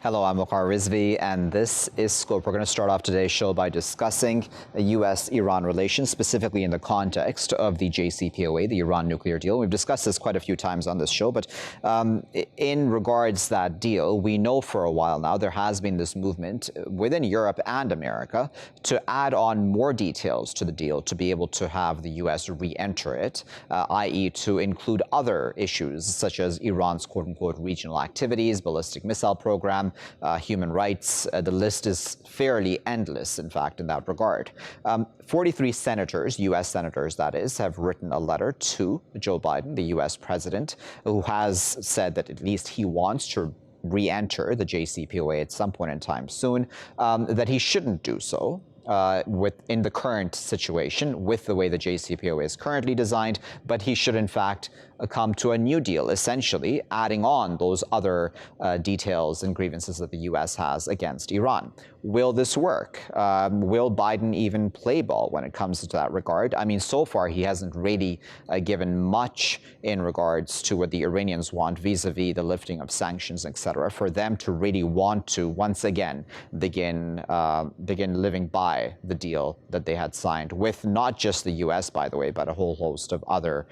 Hello, I'm Waqar Rizvi, and this is Scope. We're going to start off today's show by discussing U.S.-Iran relations, specifically in the context of the JCPOA, the Iran nuclear deal. We've discussed this quite a few times on this show, but in regards to that deal, we know for a while now there has been this movement within Europe and America to add on more details to the deal to be able to have the U.S. re-enter it, i.e. to include other issues such as Iran's quote-unquote regional activities, ballistic missile program, human rights. The list is fairly endless, in fact, in that regard. 43 senators, U.S. senators that is, have written a letter to Joe Biden, the U.S. president, who has said that at least he wants to re-enter the JCPOA at some point in time soon, that he shouldn't do so. In the current situation, with the way the JCPOA is currently designed, but he should in fact come to a new deal, essentially adding on those other details and grievances that the U.S. has against Iran. Will this work? Will Biden even play ball when it comes to that regard? I mean, so far he hasn't really given much in regards to what the Iranians want vis-a-vis the lifting of sanctions, etc., for them to really want to once again begin living by the deal that they had signed with not just the U.S., by the way, but a whole host of other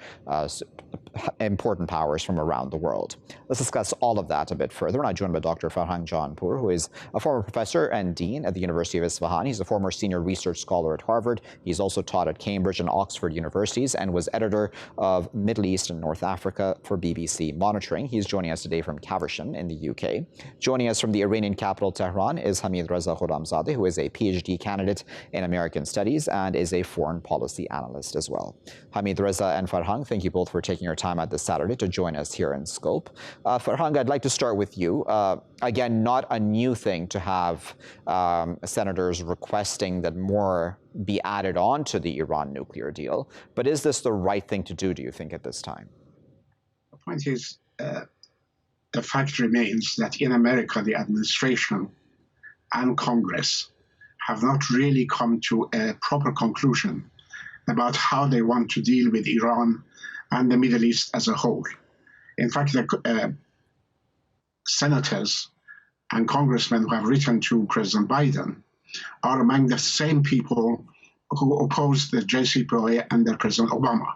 important powers from around the world. Let's discuss all of that a bit further. I'm joined by Dr. Farhang Jahanpour, who is a former professor and dean at the University of Isfahan. He's a former senior research scholar at Harvard. He's also taught at Cambridge and Oxford universities and was editor of Middle East and North Africa for BBC Monitoring. He's joining us today from Caversham in the UK. Joining us from the Iranian capital, Tehran, is Hamidreza, Gholamzadeh, who is a PhD candidate in American Studies and is a foreign policy analyst as well. Hamidreza and Farhang, thank you both for taking your time at this Saturday to join us here in Scope. Farhang, I'd like to start with you. Again, not a new thing to have senators requesting that more be added on to the Iran nuclear deal, but is this the right thing to do you think, at this time? The point is, the fact remains that in America, the administration and Congress have not really come to a proper conclusion about how they want to deal with Iran and the Middle East as a whole. In fact, the senators and congressmen who have written to President Biden are among the same people who opposed the JCPOA under President Obama.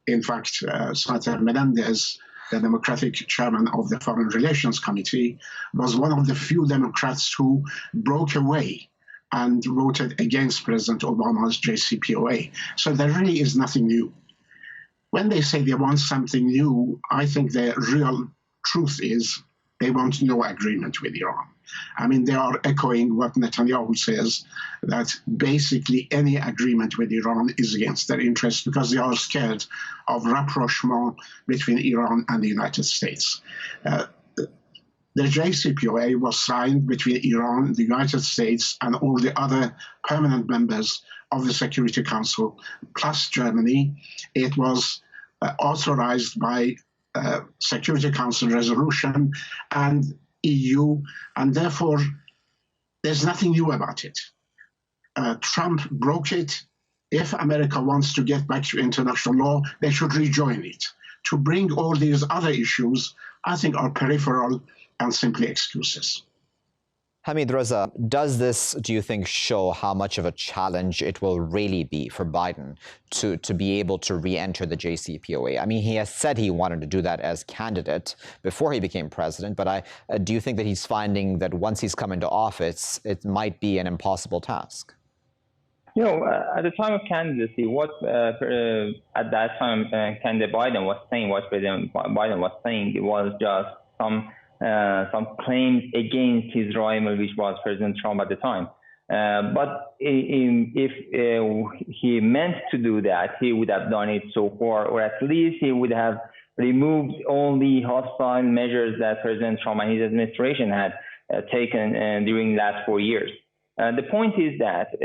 In fact, Senator Menendez, the Democratic chairman of the Foreign Relations Committee, was one of the few Democrats who broke away and voted against President Obama's JCPOA. So there really is nothing new. When they say they want something new, I think the real truth is they want no agreement with Iran. I mean, they are echoing what Netanyahu says, that basically any agreement with Iran is against their interests because they are scared of rapprochement between Iran and the United States. The JCPOA was signed between Iran, the United States, and all the other permanent members of the Security Council, plus Germany. It was authorized by Security Council resolution and EU, and therefore there's nothing new about it. Trump broke it. If America wants to get back to international law, they should rejoin it. To bring all these other issues, I think, are peripheral and simply excuses. Hamidreza, does this, do you think, show how much of a challenge it will really be for Biden to be able to re-enter the JCPOA? I mean, he has said he wanted to do that as candidate before he became president, but do you think that he's finding that once he's come into office, it might be an impossible task? You know, at the time of candidacy, what at that time candidate Biden was saying, what President Biden was saying, it was just some claims against his rival, which was President Trump at the time. But if he meant to do that, he would have done it so far, or at least he would have removed all the hostile measures that President Trump and his administration had taken during the last 4 years. The point is that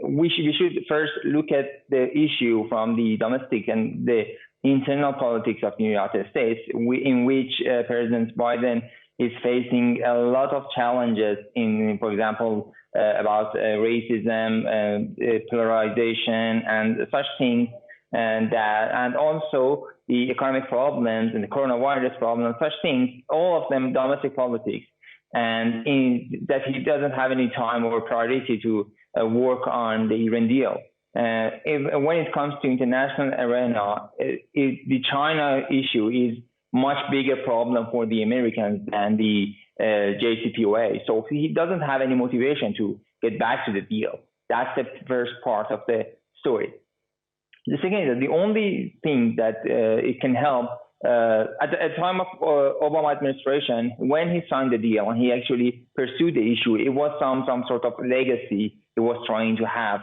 we should first look at the issue from the domestic and the internal politics of the United States, in which President Biden is facing a lot of challenges in, for example, about racism, polarization, and such things, and also the economic problems and the coronavirus problem, such things, all of them domestic politics. and that he doesn't have any time or priority to work on the Iran deal. When it comes to international arena, the China issue is much bigger problem for the Americans than the JCPOA. So he doesn't have any motivation to get back to the deal. That's the first part of the story. The second is that the only thing that it can help at the time of Obama administration, when he signed the deal and he actually pursued the issue, it was some sort of legacy he was trying to have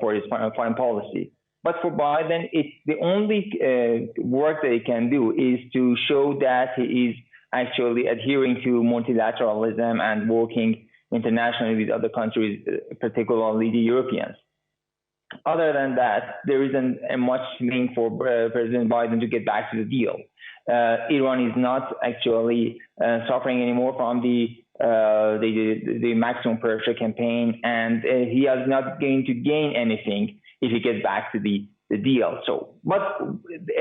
for his foreign policy. But for Biden, the only work that he can do is to show that he is actually adhering to multilateralism and working internationally with other countries, particularly the Europeans. Other than that, there isn't much link for President Biden to get back to the deal. Iran is not actually suffering anymore from the maximum pressure campaign, and he is not going to gain anything if he gets back to the deal. So, but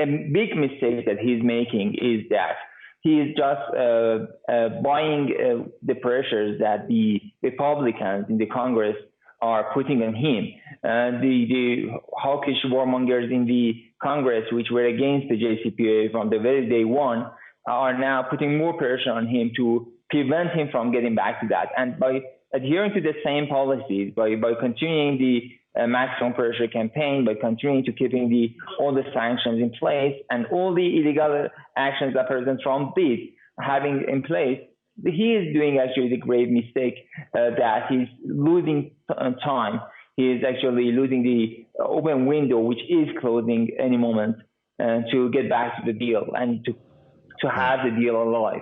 a big mistake that he's making is that he is just buying the pressures that the Republicans in the Congress are putting on him. The hawkish warmongers in the Congress, which were against the JCPOA from the very day one, are now putting more pressure on him to prevent him from getting back to that. And by adhering to the same policies, by continuing the maximum pressure campaign, by continuing to keeping all the sanctions in place and all the illegal actions that President Trump did having in place, he is doing actually the grave mistake that he's losing time. He is actually losing the open window, which is closing any moment, to get back to the deal and to have the deal alive.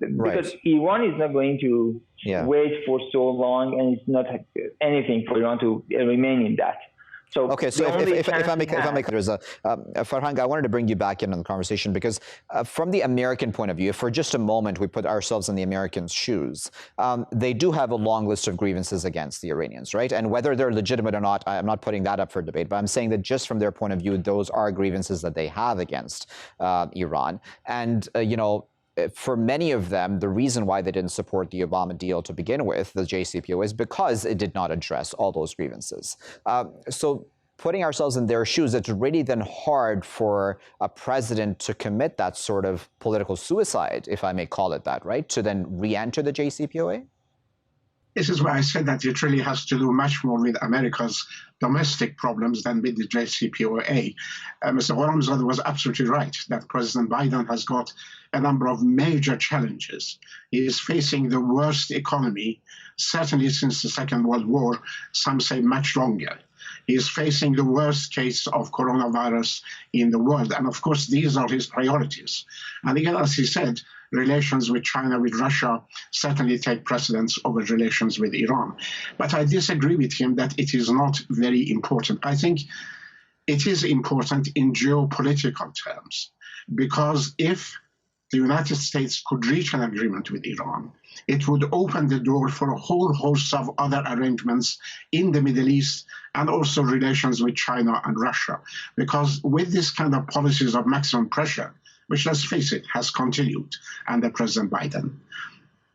Because Iran is not going to wait for so long, and it's not anything for Iran to remain in that. So okay, so if I make Farhang, I wanted to bring you back in on the conversation because from the American point of view, if for just a moment we put ourselves in the Americans' shoes, they do have a long list of grievances against the Iranians, right? And whether they're legitimate or not, I'm not putting that up for debate, but I'm saying that just from their point of view, those are grievances that they have against Iran. And, you know, for many of them, the reason why they didn't support the Obama deal to begin with, the JCPOA, is because it did not address all those grievances. So putting ourselves in their shoes, it's really then hard for a president to commit that sort of political suicide, if I may call it that, right? To then re-enter the JCPOA? This is why I said that it really has to do much more with America's domestic problems than with the JCPOA. Mr. Gholamzadeh was absolutely right that President Biden has got a number of major challenges. He is facing the worst economy, certainly since the Second World War, some say much longer. He is facing the worst case of coronavirus in the world. And of course, these are his priorities. And again, as he said, relations with China, with Russia, certainly take precedence over relations with Iran. But I disagree with him that it is not very important. I think it is important in geopolitical terms, because if the United States could reach an agreement with Iran, it would open the door for a whole host of other arrangements in the Middle East and also relations with China and Russia. Because with this kind of policies of maximum pressure, which, let's face it, has continued under President Biden,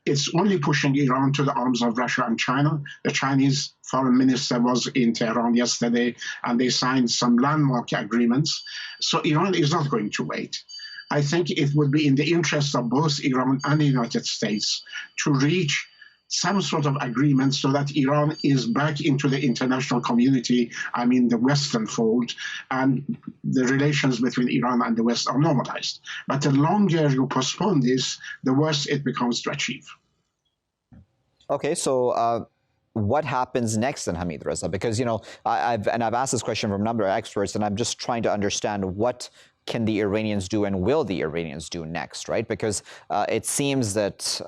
it's only pushing Iran to the arms of Russia and China. The Chinese foreign minister was in Tehran yesterday, and they signed some landmark agreements. So Iran is not going to wait. I think it would be in the interest of both Iran and the United States to reach some sort of agreement so that Iran is back into the international community, I mean the Western fold, and the relations between Iran and the West are normalized. But the longer you postpone this, the worse it becomes to achieve. Okay, so what happens next then, Hamidreza? Because, you know, I've asked this question from a number of experts, and I'm just trying to understand what can the Iranians do and will the Iranians do next, right? Because it seems that,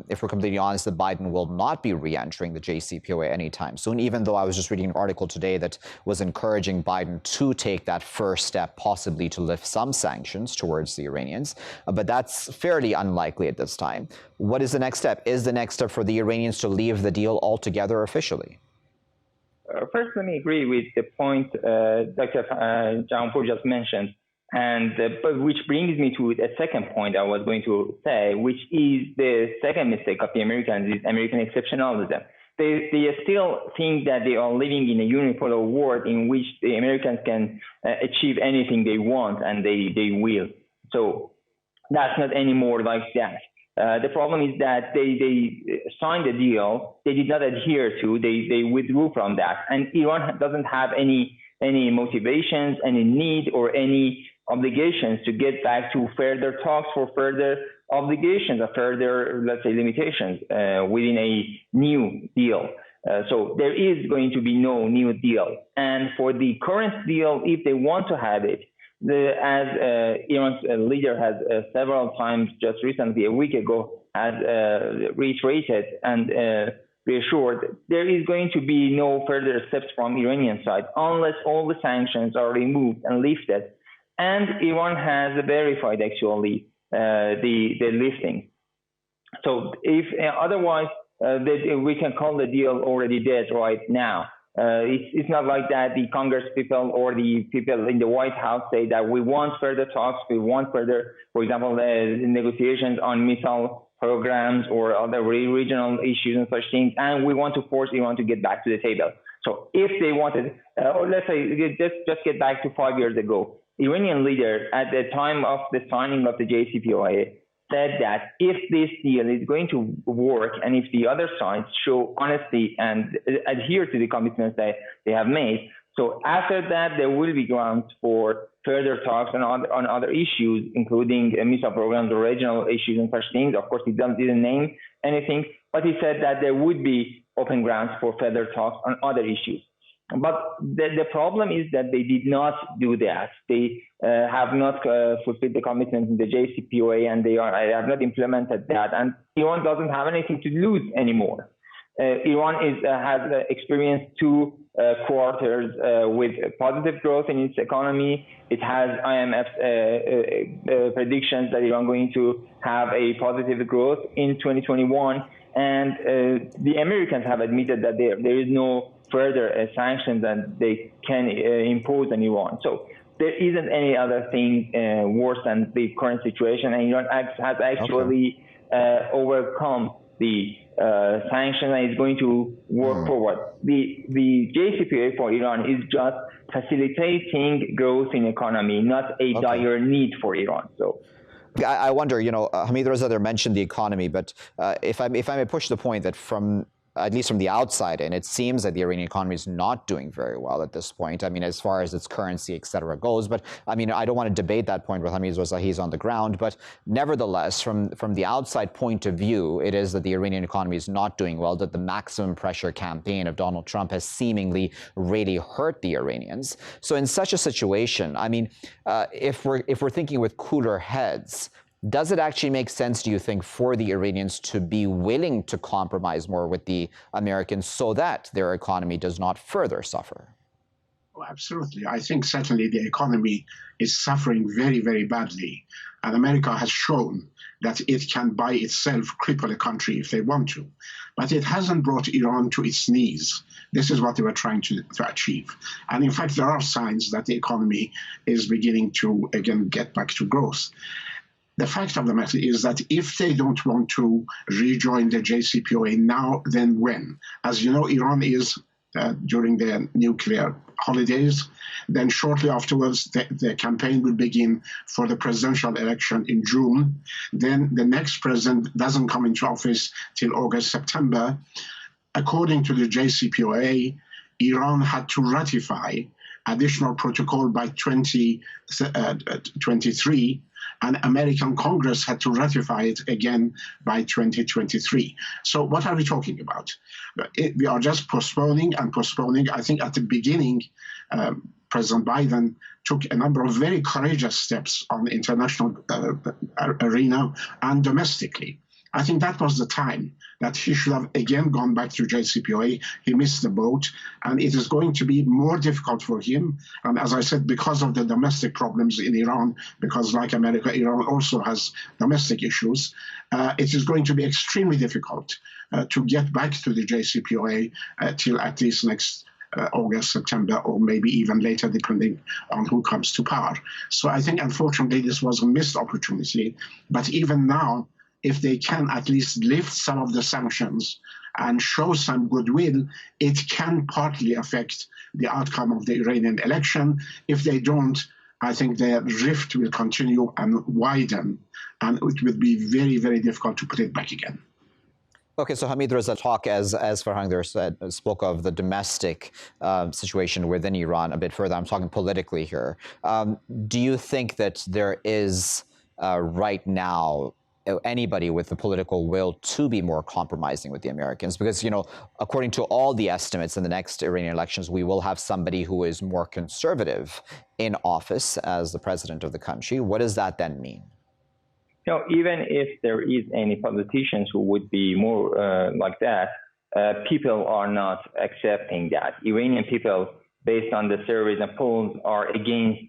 if we're completely honest, that Biden will not be re-entering the JCPOA anytime soon, even though I was just reading an article today that was encouraging Biden to take that first step, possibly to lift some sanctions towards the Iranians. But that's fairly unlikely at this time. What is the next step? Is the next step for the Iranians to leave the deal altogether officially? First, let me agree with the point Dr. Jahanpour just mentioned. But which brings me to a second point I was going to say, which is the second mistake of the Americans, is American exceptionalism. They still think that they are living in a unipolar world in which the Americans can achieve anything they want, and they will. So that's not anymore like that. The problem is that they signed a deal they did not adhere to. They withdrew from that, and Iran doesn't have any motivations, any need, or any obligations to get back to further talks for further obligations or further, let's say, limitations within a new deal. So there is going to be no new deal. And for the current deal, if they want to have it, as Iran's leader has several times, just recently, a week ago, has reiterated and reassured, there is going to be no further steps from Iranian side unless all the sanctions are removed and lifted. And Iran has verified, actually, the lifting. So if otherwise, we can call the deal already dead right now. It's not like that the Congress people or the people in the White House say that we want further talks, we want further, for example, negotiations on missile programs or other regional issues and such things, and we want to force Iran to get back to the table. So if they wanted, or let's say, just get back to 5 years ago, Iranian leader at the time of the signing of the JCPOA said that if this deal is going to work and if the other sides show honesty and adhere to the commitments that they have made, so after that there will be grounds for further talks on other issues, including missile programs or regional issues and such things. Of course, he didn't name anything, but he said that there would be open grounds for further talks on other issues. But the problem is that they did not do that. They have not fulfilled the commitments in the JCPOA, and they have not implemented that. And Iran doesn't have anything to lose anymore. Iran has experienced 2 quarters with positive growth in its economy. It has IMF's predictions that Iran going to have a positive growth in 2021. And the Americans have admitted that there is no further sanctions that they can impose on Iran. So there isn't any other thing worse than the current situation, and Iran has actually overcome the sanctions and is going to work forward. The JCPOA for Iran is just facilitating growth in economy, not a dire need for Iran. So I wonder, Hamidreza mentioned the economy, but if I may push the point that at least from the outside, and it seems that the Iranian economy is not doing very well at this point. I mean, as far as its currency, et cetera, goes. But I mean, I don't want to debate that point with Hamidreza. He's on the ground. But nevertheless, from the outside point of view, it is that the Iranian economy is not doing well, that the maximum pressure campaign of Donald Trump has seemingly really hurt the Iranians. So in such a situation, I mean, if we're thinking with cooler heads, does it actually make sense, do you think, for the Iranians to be willing to compromise more with the Americans so that their economy does not further suffer? Oh, absolutely. I think certainly the economy is suffering very, very badly. And America has shown that it can by itself cripple a country if they want to. But it hasn't brought Iran to its knees. This is what they were trying to achieve. And in fact, there are signs that the economy is beginning to, again, get back to growth. The fact of the matter is that if they don't want to rejoin the JCPOA now, then when? As you know, Iran is during the nuclear holidays. Then shortly afterwards, the campaign will begin for the presidential election in June. Then the next president doesn't come into office till August, September. According to the JCPOA, Iran had to ratify additional protocol by 2023, and American Congress had to ratify it again by 2023. So what are we talking about? We are just postponing and postponing. I think at the beginning, President Biden took a number of very courageous steps on the international arena and domestically. I think that was the time that he should have again gone back to JCPOA. He missed the boat, and it is going to be more difficult for him. And as I said, because of the domestic problems in Iran, because like America, Iran also has domestic issues, it is going to be extremely difficult to get back to the JCPOA till at least next August, September, or maybe even later, depending on who comes to power. So I think, unfortunately, this was a missed opportunity. But even now, if they can at least lift some of the sanctions and show some goodwill, it can partly affect the outcome of the Iranian election. If they don't, I think the rift will continue and widen, and it will be very, very difficult to put it back again. Okay, so Hamidreza, talk as Farhang there spoke of the domestic situation within Iran a bit further. I'm talking politically here. Do you think that there is right now anybody with the political will to be more compromising with the Americans? Because, you know, according to all the estimates in the next Iranian elections, we will have somebody who is more conservative in office as the president of the country. What does that then mean? You know, even if there is any politicians who would be more like that, people are not accepting that. Iranian people, based on the surveys and polls, are against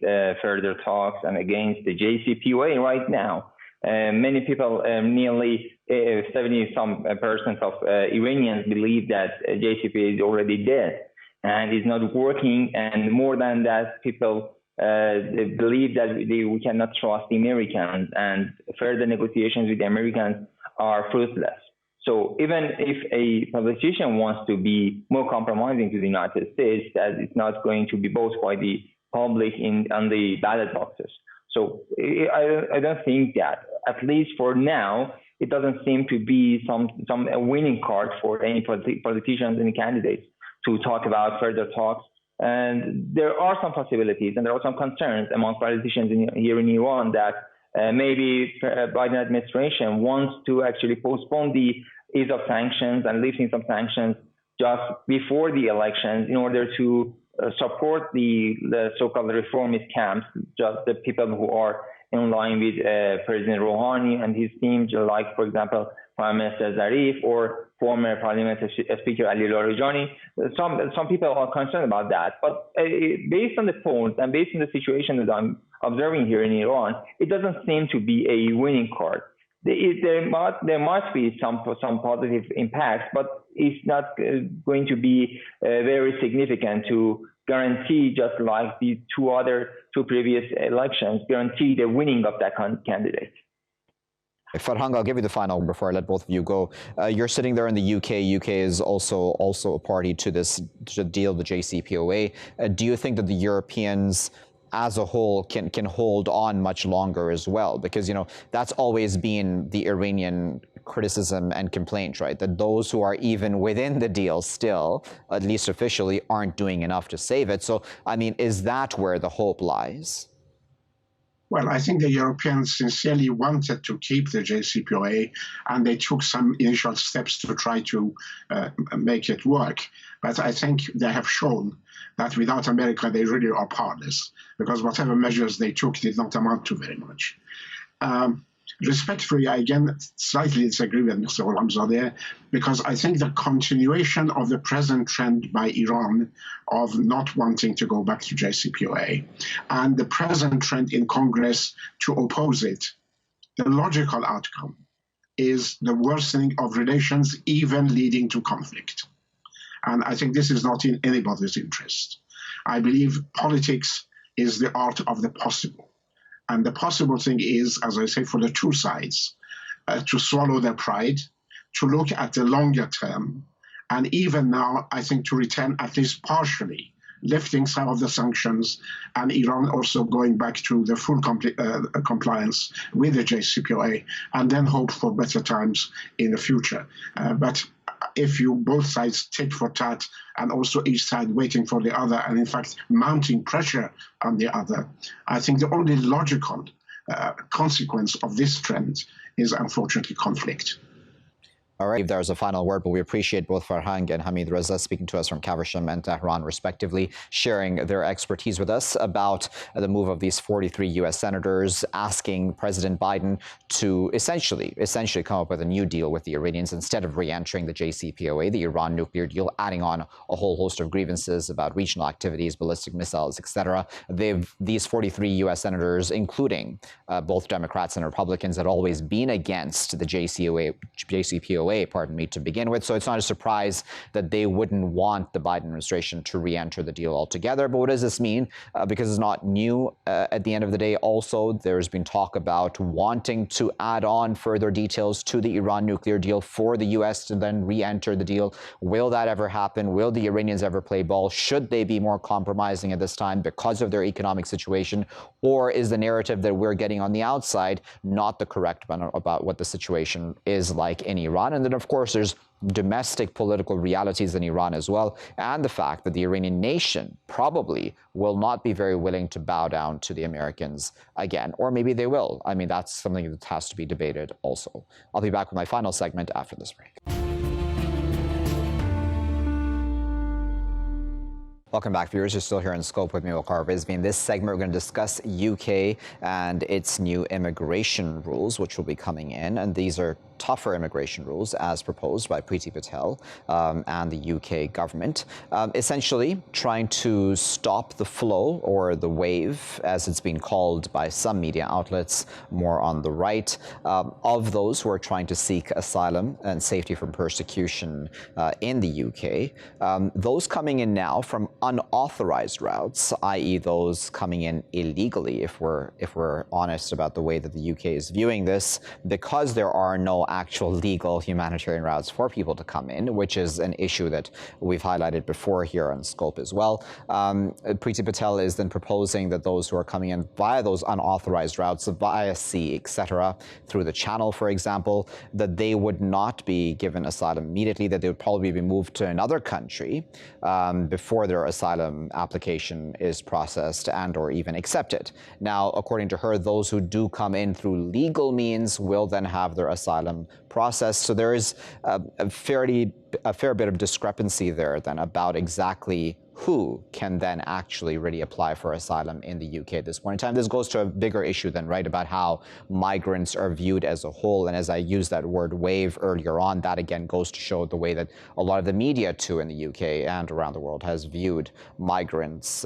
further talks and against the JCPOA right now. Many people, nearly 70% of Iranians believe that JCPOA is already dead and is not working. And more than that, people believe that we cannot trust the Americans, and further negotiations with the Americans are fruitless. So even if a politician wants to be more compromising to the United States, that it's not going to be voted by the public on the ballot boxes. So I don't think that, at least for now, it doesn't seem to be some winning card for any politicians and candidates to talk about further talks. And there are some possibilities and there are some concerns among politicians here in Iran that maybe Biden administration wants to actually postpone the ease of sanctions and lifting some sanctions just before the elections in order to support the so-called reformist camps, just the people who are in line with President Rouhani and his team, like, for example, Prime Minister Zarif or former Parliament Speaker Ali Larijani. Some people are concerned about that. But based on the polls and based on the situation that I'm observing here in Iran, it doesn't seem to be a winning card. There must be some positive impacts, but it's not going to be very significant to guarantee, just like the two previous elections, guarantee the winning of that candidate. Farhang, I'll give you the final before I let both of you go. You're sitting there in the UK. UK is also a party to this deal, the JCPOA. Do you think that the Europeans as a whole can hold on much longer as well? Because, you know, that's always been the Iranian criticism and complaint, right? That those who are even within the deal still, at least officially, aren't doing enough to save it. So, I mean, is that where the hope lies? Well, I think the Europeans sincerely wanted to keep the JCPOA, and they took some initial steps to try to make it work. But I think they have shown that without America, they really are powerless, because whatever measures they took did not amount to very much. Respectfully, I again slightly disagree with Mr. Gholamzadeh, because I think the continuation of the present trend by Iran of not wanting to go back to JCPOA and the present trend in Congress to oppose it, the logical outcome is the worsening of relations, even leading to conflict. And I think this is not in anybody's interest. I believe politics is the art of the possible. And the possible thing is, as I say, for the two sides, to swallow their pride, to look at the longer term, and even now, I think, to return at least partially, lifting some of the sanctions, and Iran also going back to the full compliance with the JCPOA, and then hope for better times in the future. But if you both sides tit for tat, and also each side waiting for the other, and in fact mounting pressure on the other, I think the only logical consequence of this trend is unfortunately conflict. All right, there's a final word, but we appreciate both Farhang and Hamidreza speaking to us from Caversham and Tehran, respectively, sharing their expertise with us about the move of these 43 U.S. senators, asking President Biden to essentially come up with a new deal with the Iranians instead of re-entering the JCPOA, the Iran nuclear deal, adding on a whole host of grievances about regional activities, ballistic missiles, etc. These 43 U.S. senators, including both Democrats and Republicans, had always been against the JCPOA JCPOA, to begin with. So it's not a surprise that they wouldn't want the Biden administration to re-enter the deal altogether. But what does this mean? Because it's not new at the end of the day. Also, there's been talk about wanting to add on further details to the Iran nuclear deal for the U.S. to then re-enter the deal. Will that ever happen? Will the Iranians ever play ball? Should they be more compromising at this time because of their economic situation? Or is the narrative that we're getting on the outside not the correct one about what the situation is like in Iran? And then, of course, there's domestic political realities in Iran as well, and the fact that the Iranian nation probably will not be very willing to bow down to the Americans again. Or maybe they will. I mean, that's something that has to be debated also. I'll be back with my final segment after this break. Welcome back, viewers. You're still here in Scope with me, Waqar Rizvi. In this segment, we're going to discuss UK and its new immigration rules, which will be coming in. And these are tougher immigration rules as proposed by Priti Patel and the UK government, essentially trying to stop the flow, or the wave, as it's been called by some media outlets more on the right, of those who are trying to seek asylum and safety from persecution in the UK. Those coming in now from unauthorized routes, i.e. those coming in illegally, if we're honest about the way that the UK is viewing this, because there are no actual legal humanitarian routes for people to come in, which is an issue that we've highlighted before here on Scope as well. Priti Patel is then proposing that those who are coming in via those unauthorized routes, via sea, etc., through the Channel, for example, that they would not be given asylum immediately, that they would probably be moved to another country before their asylum application is processed and or even accepted. Now, according to her, those who do come in through legal means will then have their asylum processed. So there is a fair bit of discrepancy there then about exactly who can then actually really apply for asylum in the UK at this point in time. This goes to a bigger issue then, right, about how migrants are viewed as a whole. And as I used that word wave earlier on, that again goes to show the way that a lot of the media too in the UK and around the world has viewed migrants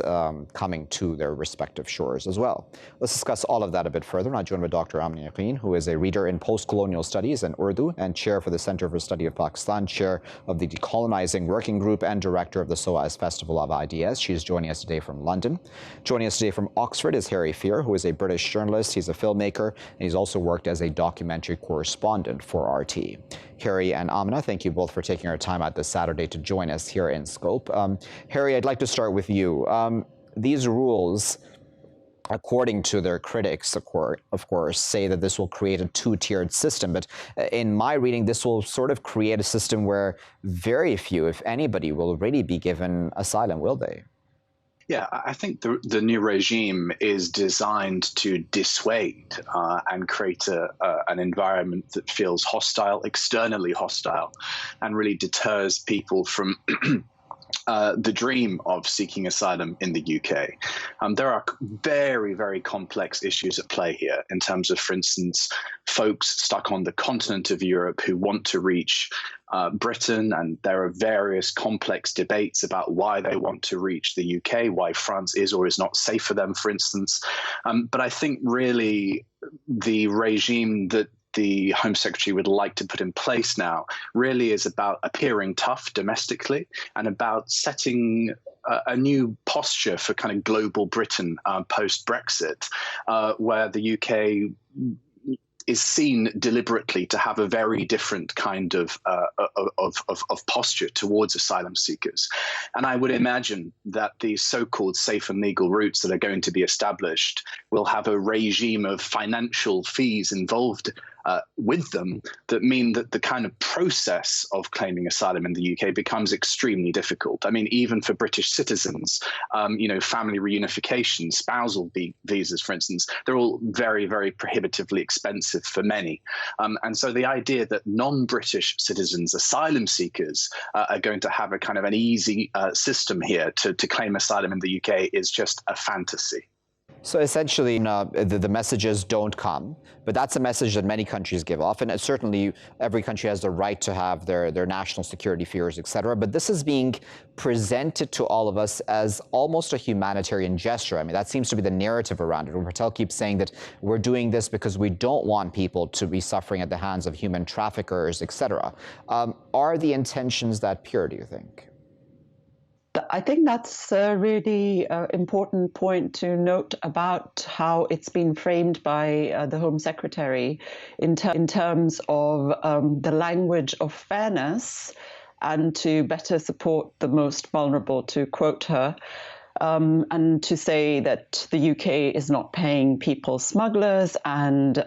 coming to their respective shores as well. Let's discuss all of that a bit further. I'm joined by Dr. Amina, Yaqin, who is a reader in post-colonial studies and Urdu and chair for the Center for Study of Pakistan, chair of the Decolonizing Working Group and director of the SOAS Festival of Ideas. She's joining us today from London. Joining us today from Oxford is Harry Fear, who is a British journalist. He's a filmmaker, and he's also worked as a documentary correspondent for RT. Harry and Amina, thank you both for taking our time out this Saturday to join us here in Scope. Harry, I'd like to start with you. These rules, according to their critics, of course, say that this will create a two-tiered system. But in my reading, this will sort of create a system where very few, if anybody, will really be given asylum, will they? Yeah, I think the new regime is designed to dissuade and create an environment that feels hostile, externally hostile, and really deters people from the dream of seeking asylum in the UK. There are very, very complex issues at play here in terms of, for instance, folks stuck on the continent of Europe who want to reach Britain, and there are various complex debates about why they want to reach the UK, why France is or is not safe for them, for instance. But I think really the regime that the Home Secretary would like to put in place now really is about appearing tough domestically and about setting a new posture for kind of global Britain post-Brexit, where the UK is seen deliberately to have a very different kind of posture towards asylum seekers. And I would imagine that the so-called safe and legal routes that are going to be established will have a regime of financial fees involved with them that mean that the kind of process of claiming asylum in the UK becomes extremely difficult. I mean, even for British citizens, family reunification, spousal visas, for instance, they're all very, very prohibitively expensive for many. And so the idea that non-British citizens, asylum seekers, are going to have a kind of an easy system here to claim asylum in the UK is just a fantasy. So essentially, the messages don't come, but that's a message that many countries give off, and certainly every country has the right to have their national security fears, etc. But this is being presented to all of us as almost a humanitarian gesture. I mean, that seems to be the narrative around it. When Patel keeps saying that we're doing this because we don't want people to be suffering at the hands of human traffickers, etc. Are the intentions that pure, do you think? I think that's a really important point to note about how it's been framed by the Home Secretary in terms of the language of fairness and to better support the most vulnerable, to quote her, and to say that the UK is not paying people smugglers and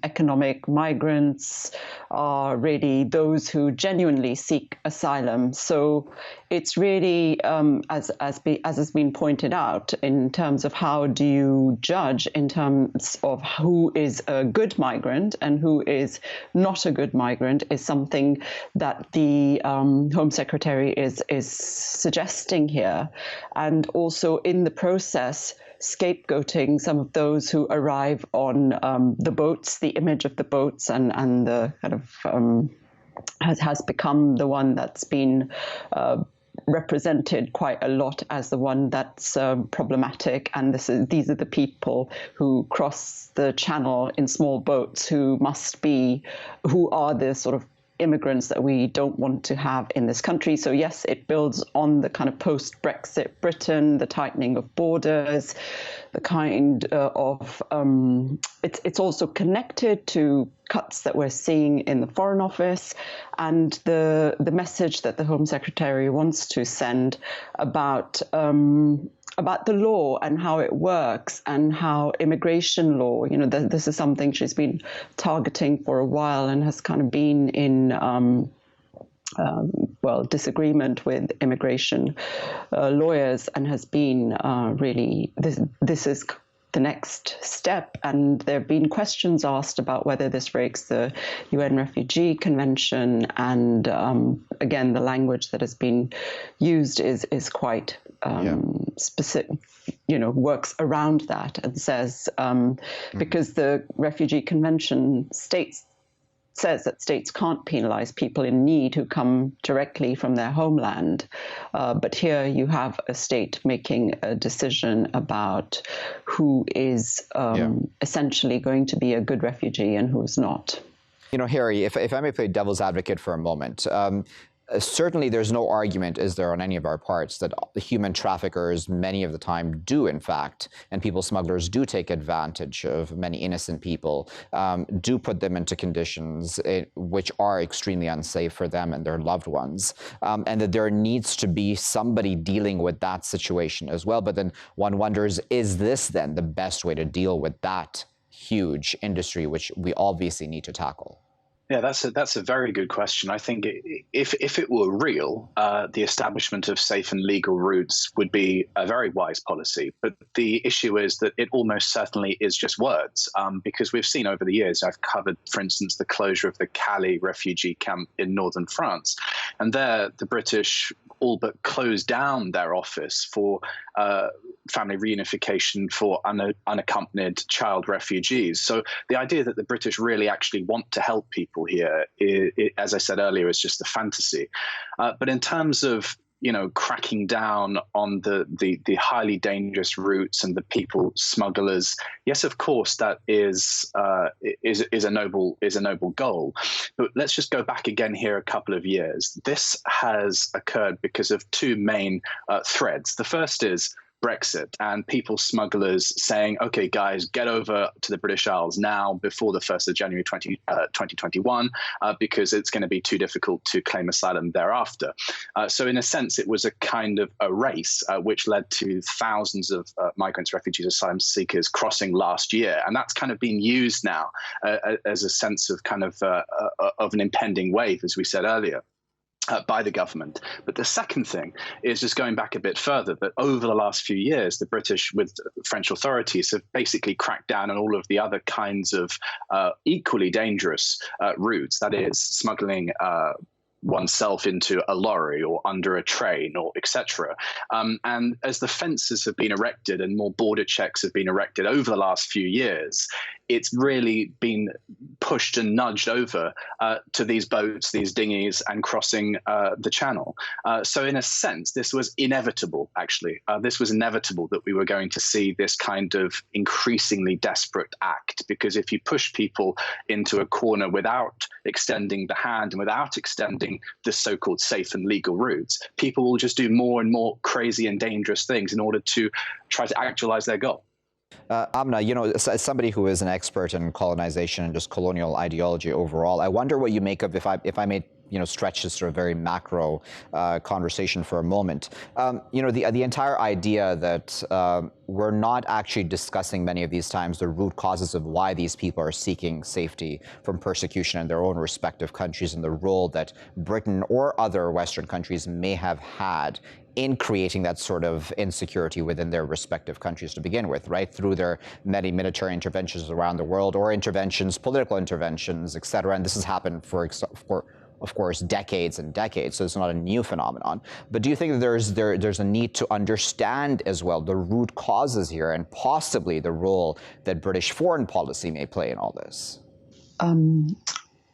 economic migrants are really those who genuinely seek asylum. So it's really, as has been pointed out, in terms of how do you judge in terms of who is a good migrant and who is not a good migrant is something that the Home Secretary is suggesting here. And also in the process, scapegoating some of those who arrive on the boats, the image of the boats and the kind of has become the one that's been represented quite a lot as the one that's problematic. And these are the people who cross the channel in small boats who are the sort of immigrants that we don't want to have in this country. So yes, it builds on the kind of post-Brexit Britain, the tightening of borders, the kind of it's also connected to cuts that we're seeing in the Foreign Office and the message that the Home Secretary wants to send about the law and how it works and how immigration law, this is something she's been targeting for a while and has kind of been in disagreement with immigration lawyers and has been really, this is the next step. And there have been questions asked about whether this breaks the UN Refugee Convention. And again, the language that has been used is quite specific, works around that and says, because the Refugee Convention says that states can't penalize people in need who come directly from their homeland. But here you have a state making a decision about who is essentially going to be a good refugee and who's not. Harry, if I may play devil's advocate for a moment, certainly there's no argument, is there, on any of our parts, that the human traffickers many of the time do, in fact, and people smugglers do take advantage of many innocent people, do put them into conditions which are extremely unsafe for them and their loved ones, and that there needs to be somebody dealing with that situation as well. But then one wonders, is this then the best way to deal with that huge industry, which we obviously need to tackle? Yeah, that's a very good question. I think if it were real, the establishment of safe and legal routes would be a very wise policy. But the issue is that it almost certainly is just words, because we've seen over the years, I've covered, for instance, the closure of the Calais refugee camp in northern France. And there, the British all but closed down their office for family reunification for unaccompanied child refugees. So the idea that the British really actually want to help people here, as I said earlier, is just a fantasy. But in terms of cracking down on the highly dangerous routes and the people smugglers, yes, of course, that is a noble goal. But let's just go back again here a couple of years. This has occurred because of two main threads. The first is Brexit and people smugglers saying, okay, guys, get over to the British Isles now before the 1st of January 2021, because it's going to be too difficult to claim asylum thereafter. So in a sense, it was a kind of a race, which led to thousands of migrants, refugees, asylum seekers crossing last year. And that's kind of been used now as a sense of kind of an impending wave, as we said earlier. By the government. But the second thing is just going back a bit further, that over the last few years, the British with French authorities have basically cracked down on all of the other kinds of equally dangerous routes, that is smuggling oneself into a lorry or under a train or etc. And as the fences have been erected and more border checks have been erected over the last few years, it's really been pushed and nudged over to these boats, these dinghies, and crossing the channel. So in a sense, this was inevitable, actually. This was inevitable that we were going to see this kind of increasingly desperate act, because if you push people into a corner without extending the hand and without extending the so-called safe and legal routes, people will just do more and more crazy and dangerous things in order to try to actualize their goal. Amina, you know, as somebody who is an expert in colonization and just colonial ideology overall, I wonder what you make of, if I may, you know, stretch this sort of very macro conversation for a moment. You know, the entire idea that we're not actually discussing many of these times the root causes of why these people are seeking safety from persecution in their own respective countries, and the role that Britain or other Western countries may have had in creating that sort of insecurity within their respective countries to begin with, right? Through their many military interventions around the world, or interventions, political interventions, et cetera. And this has happened for of course, decades and decades, so it's not a new phenomenon. But do you think that there's a need to understand as well the root causes here, and possibly the role that British foreign policy may play in all this?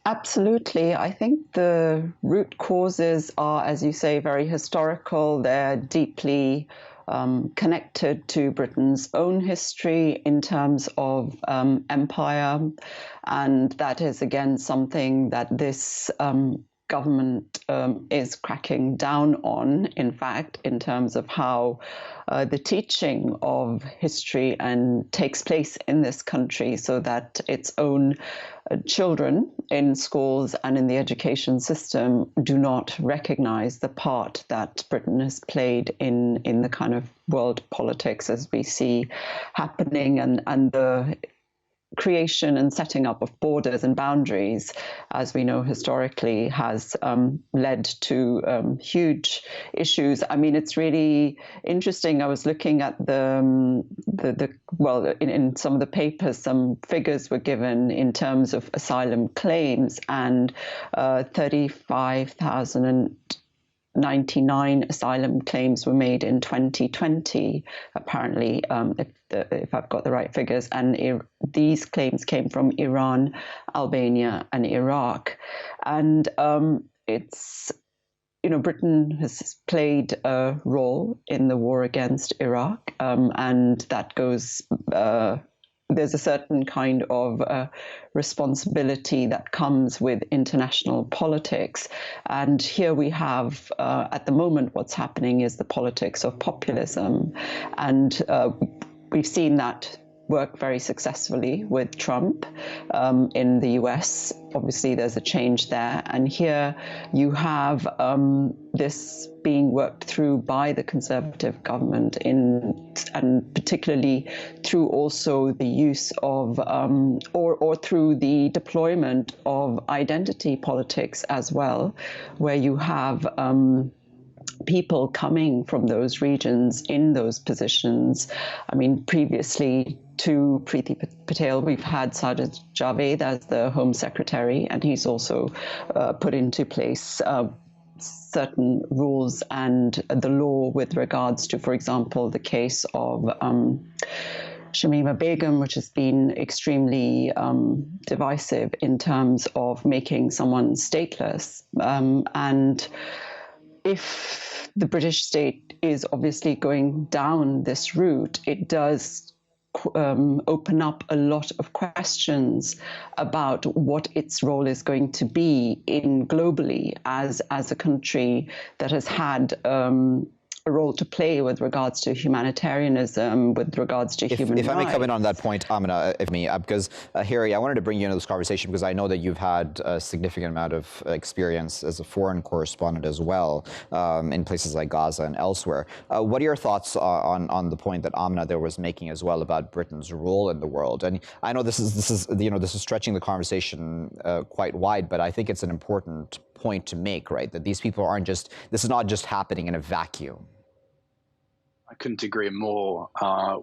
Absolutely. I think the root causes are, as you say, very historical. They're deeply connected to Britain's own history in terms of empire. And that is, again, something that this government is cracking down on, in fact, in terms of how the teaching of history and takes place in this country, so that its own children in schools and in the education system do not recognize the part that Britain has played in the kind of world politics as we see happening, and the creation and setting up of borders and boundaries, as we know historically, has led to huge issues. I mean, it's really interesting. I was looking at in some of the papers, some figures were given in terms of asylum claims, and 35,099 asylum claims were made in 2020, apparently, if I've got the right figures. And these claims came from Iran, Albania, and Iraq. And it's, you know, Britain has played a role in the war against Iraq, and that goes. There's a certain kind of responsibility that comes with international politics. And here we have, at the moment, what's happening is the politics of populism. And we've seen that work very successfully with Trump in the US. Obviously, there's a change there. And here you have this being worked through by the Conservative government, and particularly through also the use of, or through the deployment of identity politics as well, where you have people coming from those regions in those positions. I mean, previously to Preeti Patel, we've had Sajid Javed as the Home Secretary, and he's also put into place certain rules and the law with regards to, for example, the case of Shamima Begum, which has been extremely divisive in terms of making someone stateless. And if the British state is obviously going down this route, it does open up a lot of questions about what its role is going to be in globally as a country that has had a role to play with regards to humanitarianism, with regards to human rights. If I may come in on that point, Amina, because Harry, I wanted to bring you into this conversation because I know that you've had a significant amount of experience as a foreign correspondent as well, in places like Gaza and elsewhere. What are your thoughts on the point that Amina there was making as well about Britain's role in the world? And I know this is stretching the conversation quite wide, but I think it's an important point to make, right? That these people aren't just, this is not just happening in a vacuum. I couldn't agree more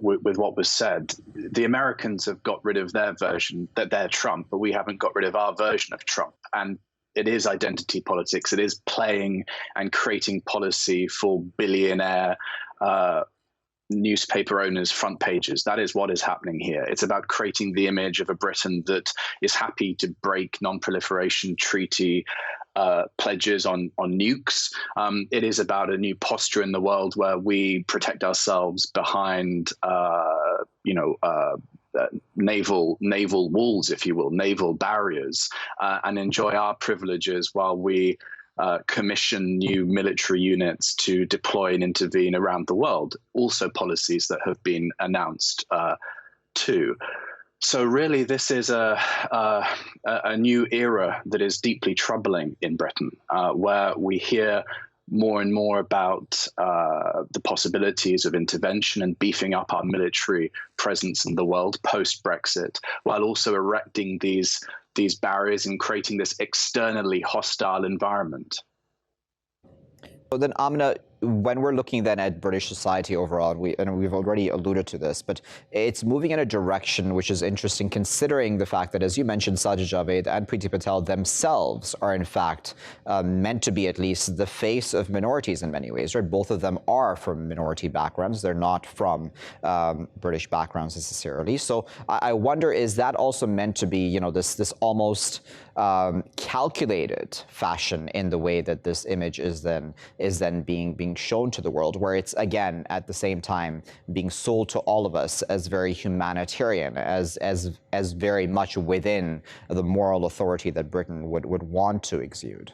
with what was said. The Americans have got rid of their version, that they're Trump, but we haven't got rid of our version of Trump. And it is identity politics. It is playing and creating policy for billionaire newspaper owners' front pages. That is what is happening here. It's about creating the image of a Britain that is happy to break non-proliferation treaty pledges on nukes. It is about a new posture in the world where we protect ourselves behind, naval walls, if you will, naval barriers, and enjoy our privileges while we commission new military units to deploy and intervene around the world. Also policies that have been announced too. So really, this is a new era that is deeply troubling in Britain, where we hear more and more about the possibilities of intervention and beefing up our military presence in the world post-Brexit, while also erecting these barriers and creating this externally hostile environment. So then, Amina, when we're looking then at British society overall, and we've already alluded to this, but it's moving in a direction which is interesting, considering the fact that, as you mentioned, Sajid Javid and Priti Patel themselves are in fact meant to be at least the face of minorities in many ways, right? Both of them are from minority backgrounds. They're not from British backgrounds necessarily. So I wonder, is that also meant to be, this almost calculated fashion in the way that this image is then being shown to the world, where it's again at the same time being sold to all of us as very humanitarian, as very much within the moral authority that Britain would want to exude?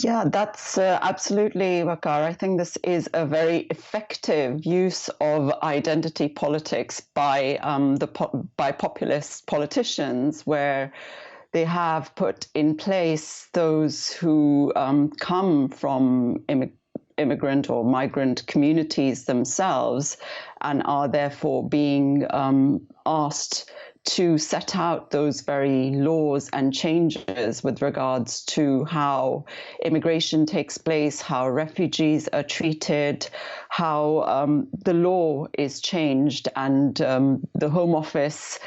Yeah, that's absolutely, Waqar. I think this is a very effective use of identity politics by populist politicians, where they have put in place those who come from immigrant or migrant communities themselves and are therefore being asked to set out those very laws and changes with regards to how immigration takes place, how refugees are treated, how the law is changed, and the Home Office,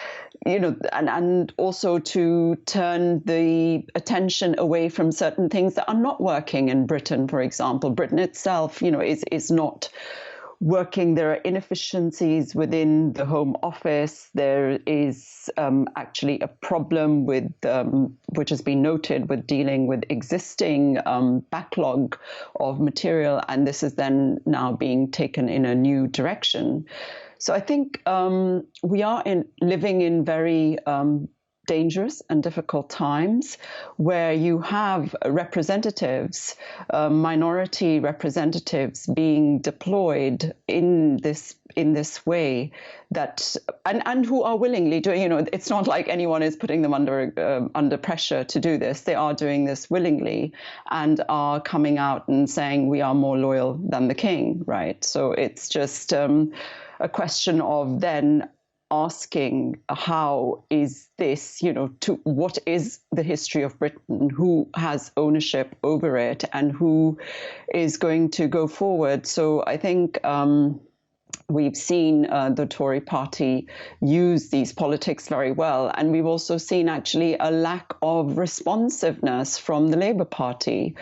and also to turn the attention away from certain things that are not working in Britain. For example, Britain itself, is not working. There are inefficiencies within the Home Office. There is actually a problem with, which has been noted, with dealing with existing backlog of material, and this is then now being taken in a new direction. So I think we are living in very dangerous and difficult times, where you have representatives, minority representatives, being deployed in this way, that and who are willingly doing. It's not like anyone is putting them under pressure to do this. They are doing this willingly and are coming out and saying we are more loyal than the king, right? So it's just a question of then asking, how is this, what is the history of Britain, who has ownership over it, and who is going to go forward. So I think we've seen the Tory party use these politics very well, and we've also seen actually a lack of responsiveness from the Labour Party.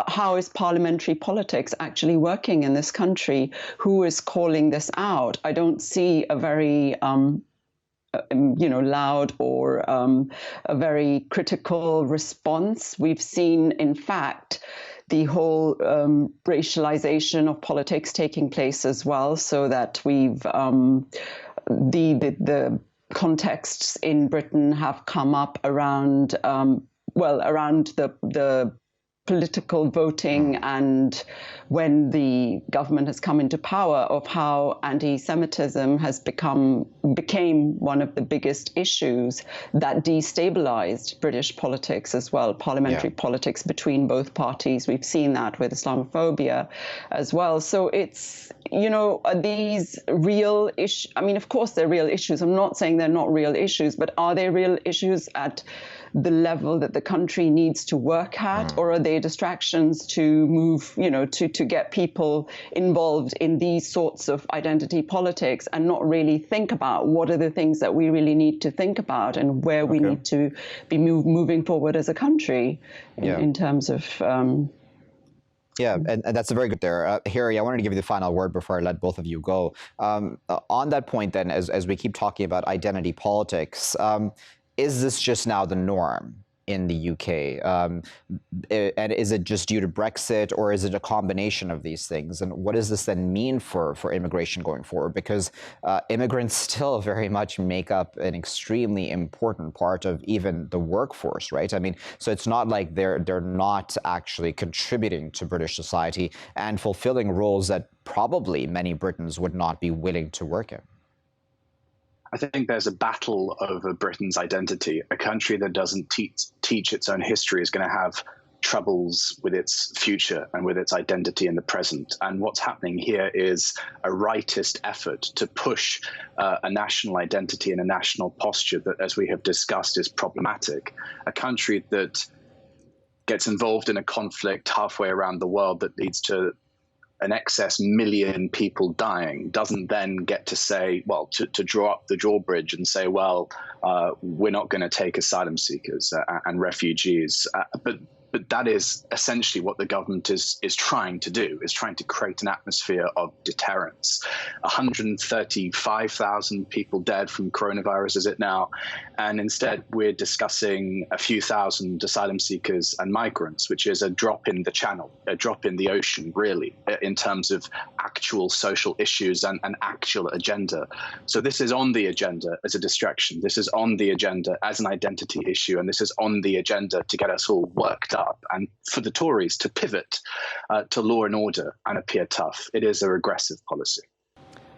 How is parliamentary politics actually working in this country? Who is calling this out? I don't see a very loud or a very critical response. We've seen, in fact, the whole racialization of politics taking place as well, so that we've the contexts in Britain have come up around around the political voting, and when the government has come into power, of how anti-Semitism became one of the biggest issues that destabilized British politics as well, parliamentary politics between both parties. We've seen that with Islamophobia as well. So it's are these real issues? I mean, of course, they're real issues. I'm not saying they're not real issues, but are they real issues at the level that the country needs to work at, or are they distractions to move, to get people involved in these sorts of identity politics and not really think about what are the things that we really need to think about and where we need to be moving forward as a country in terms of... Yeah, and that's a very good there. Harry, I wanted to give you the final word before I let both of you go. On that point then, as we keep talking about identity politics, is this just now the norm in the UK? And is it just due to Brexit, or is it a combination of these things? And what does this then mean for immigration going forward? Because immigrants still very much make up an extremely important part of even the workforce, right? I mean, so it's not like they're not actually contributing to British society and fulfilling roles that probably many Britons would not be willing to work in. I think there's a battle over Britain's identity. A country that doesn't teach its own history is going to have troubles with its future and with its identity in the present. And what's happening here is a rightist effort to push a national identity and a national posture that, as we have discussed, is problematic. A country that gets involved in a conflict halfway around the world that leads to an excess million people dying doesn't then get to say, well, to draw up the drawbridge and say, well, we're not going to take asylum seekers and refugees. But that is essentially what the government is trying to do, is trying to create an atmosphere of deterrence. 135,000 people dead from coronavirus, is it now? And instead, we're discussing a few thousand asylum seekers and migrants, which is a drop in the channel, a drop in the ocean, really, in terms of actual social issues and an actual agenda. So this is on the agenda as a distraction. This is on the agenda as an identity issue. And this is on the agenda to get us all worked up and for the Tories to pivot to law and order and appear tough. It is a regressive policy.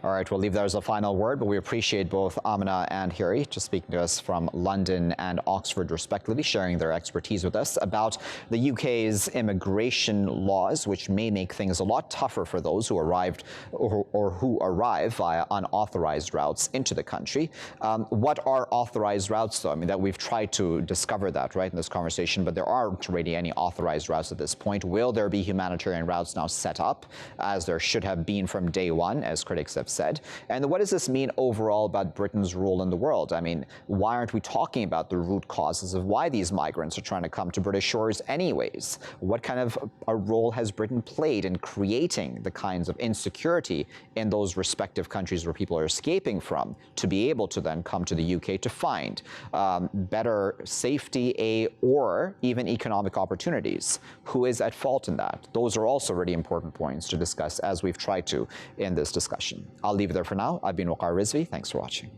All right, we'll leave that as a final word, but we appreciate both Amina and Harry just speaking to us from London and Oxford, respectively, sharing their expertise with us about the UK's immigration laws, which may make things a lot tougher for those who arrived or who arrive via unauthorized routes into the country. What are authorized routes, though? I mean, that we've tried to discover that, right, in this conversation, but there aren't really any authorized routes at this point. Will there be humanitarian routes now set up, as there should have been from day one, as critics have said? And what does this mean overall about Britain's role in the world? I mean, why aren't we talking about the root causes of why these migrants are trying to come to British shores anyways? What kind of a role has Britain played in creating the kinds of insecurity in those respective countries where people are escaping from to be able to then come to the UK to find better safety, or even economic opportunities? Who is at fault in that? Those are also really important points to discuss, as we've tried to in this discussion. I'll leave it there for now. I've been Waqar Rizvi. Thanks for watching.